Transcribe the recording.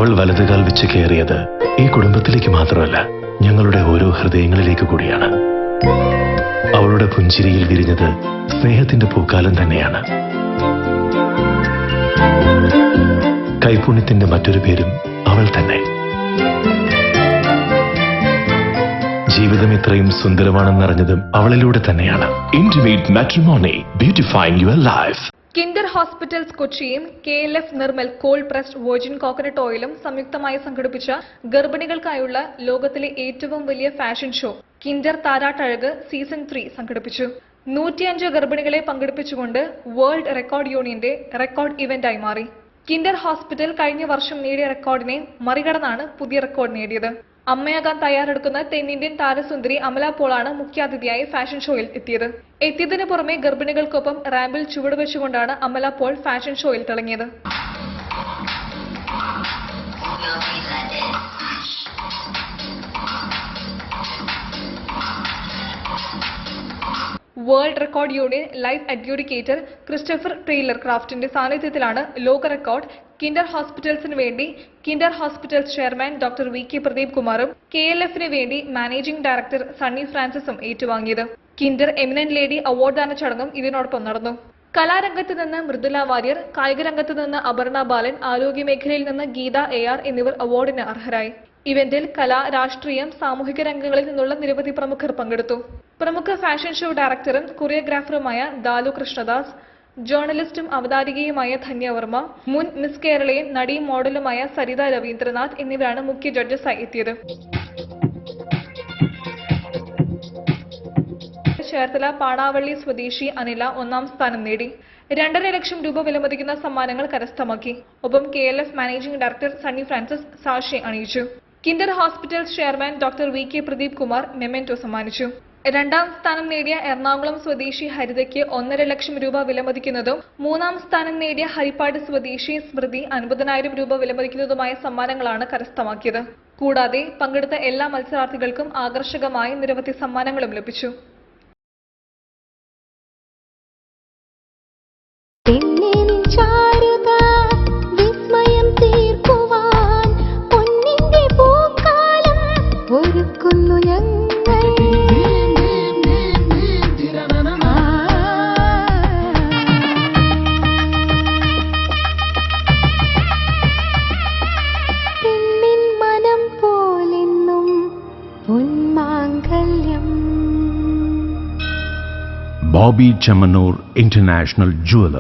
അവൾ വലതുകാൽ വെച്ച് കയറിയത് ഈ കുടുംബത്തിലേക്ക് മാത്രമല്ല, ഞങ്ങളുടെ ഓരോ ഹൃദയങ്ങളിലേക്ക് കൂടിയാണ്. അവളുടെ പുഞ്ചിരിയിൽ വിരിഞ്ഞത് സ്നേഹത്തിന്റെ പൂക്കാലം തന്നെയാണ്. കൈപുണ്യത്തിന്റെ മറ്റൊരു പേരും അവൾ തന്നെ. ജീവിതം ഇത്രയും സുന്ദരമാണെന്നറിഞ്ഞതും അവളിലൂടെ തന്നെയാണ്. Intimate matrimony, beautifying your life. Kinder hospitals കൊച്ചിയും KLF Nirmal cold pressed virgin coconut ഓയിലും സംയുക്തമായി സംഘടിപ്പിച്ച ഗർഭിണികൾക്കായുള്ള ലോകത്തിലെ ഏറ്റവും വലിയ ഫാഷൻ ഷോ കിൻഡർ താരാട്ടഴക് സീസൺ 3 സംഘടിപ്പിച്ചു. 105 ഗർഭിണികളെ പങ്കെടുപ്പിച്ചുകൊണ്ട് വേൾഡ് റെക്കോർഡ് യൂണിയന്റെ റെക്കോർഡ് ഇവന്റായി മാറി. കിൻഡർ ഹോസ്പിറ്റൽ കഴിഞ്ഞ വർഷം നേടിയ റെക്കോർഡിനെ മറികടന്നാണ് പുതിയ റെക്കോർഡ് നേടിയത്. അമ്മയാകാൻ തയ്യാറെടുക്കുന്ന തെന്നിന്ത്യൻ താരസുന്ദരി അമല പോളാണ് മുഖ്യാതിഥിയായി ഫാഷൻ ഷോയിൽ എത്തിയതിനു പുറമെ ഗർഭിണികൾക്കൊപ്പം റാമ്പിൽ ചുവടുവെച്ചുകൊണ്ടാണ് അമല പോൾ ഫാഷൻ ഷോയിൽ തിളങ്ങിയത്. World record union life adjudicator Christopher Taylor ക്രാഫ്റ്റിന്റെ സാന്നിധ്യത്തിലാണ് ലോക റെക്കോർഡ് കിൻഡർ ഹോസ്പിറ്റൽസിന് വേണ്ടി Kinder hospitals chairman doctor VK Pradeep കുമാറും KLFന് വേണ്ടി മാനേജിംഗ് ഡയറക്ടർ സണ്ണി ഫ്രാൻസിസും ഏറ്റുവാങ്ങിയത്. കിൻഡർ എമിനന്റ് ലേഡി അവാർഡ് ദാന ചടങ്ങും ഇതിനോടൊപ്പം നടന്നു. കലാരംഗത്ത് നിന്ന് മൃദുല വാര്യർ, കായിക രംഗത്ത് നിന്ന് അപർണ ബാലൻ, ആരോഗ്യ മേഖലയിൽ നിന്ന് ഗീത AR എന്നിവർ അവാർഡിന് അർഹരായി. ഇവന്റിൽ കല, രാഷ്ട്രീയം, സാമൂഹിക രംഗങ്ങളിൽ നിന്നുള്ള നിരവധി പ്രമുഖർ പങ്കെടുത്തു. പ്രമുഖ ഫാഷൻ ഷോ ഡയറക്ടറും കൊറിയോഗ്രാഫറുമായ ദാലു കൃഷ്ണദാസ്, ജേർണലിസ്റ്റും അവതാരികയുമായ ധന്യവർമ്മ, മുൻ മിസ് കേരളയും നടിയും മോഡലുമായ സരിത രവീന്ദ്രനാഥ് എന്നിവരാണ് മുഖ്യ ജഡ്ജസായി എത്തിയത്. ചേർത്തല പാടാവള്ളി സ്വദേശി അനില 1ാം സ്ഥാനം നേടി. 2.5 ലക്ഷം രൂപ വിലമതിക്കുന്ന സമ്മാനങ്ങൾ കരസ്ഥമാക്കി. ഒപ്പം KLF managing director Sunny Francis സാക്ഷി അണിയിച്ചു. Kinder hospitals chairman doctor VK Pradeep Kumar memento സമ്മാനിച്ചു. 2ാം സ്ഥാനം നേടിയ എറണാകുളം സ്വദേശി ഹരിതയ്ക്ക് 1.5 ലക്ഷം രൂപ വിലമതിക്കുന്നതും 3ാം സ്ഥാനം നേടിയ ഹരിപ്പാട് സ്വദേശി സ്മൃതി 50,000 രൂപ വിലമതിക്കുന്നതുമായ സമ്മാനങ്ങളാണ് കരസ്ഥമാക്കിയത്. കൂടാതെ പങ്കെടുത്ത എല്ലാ മത്സരാർത്ഥികൾക്കും ആകർഷകമായ നിരവധി സമ്മാനങ്ങളും ലഭിച്ചു. Bobby Chamanur International Jeweler.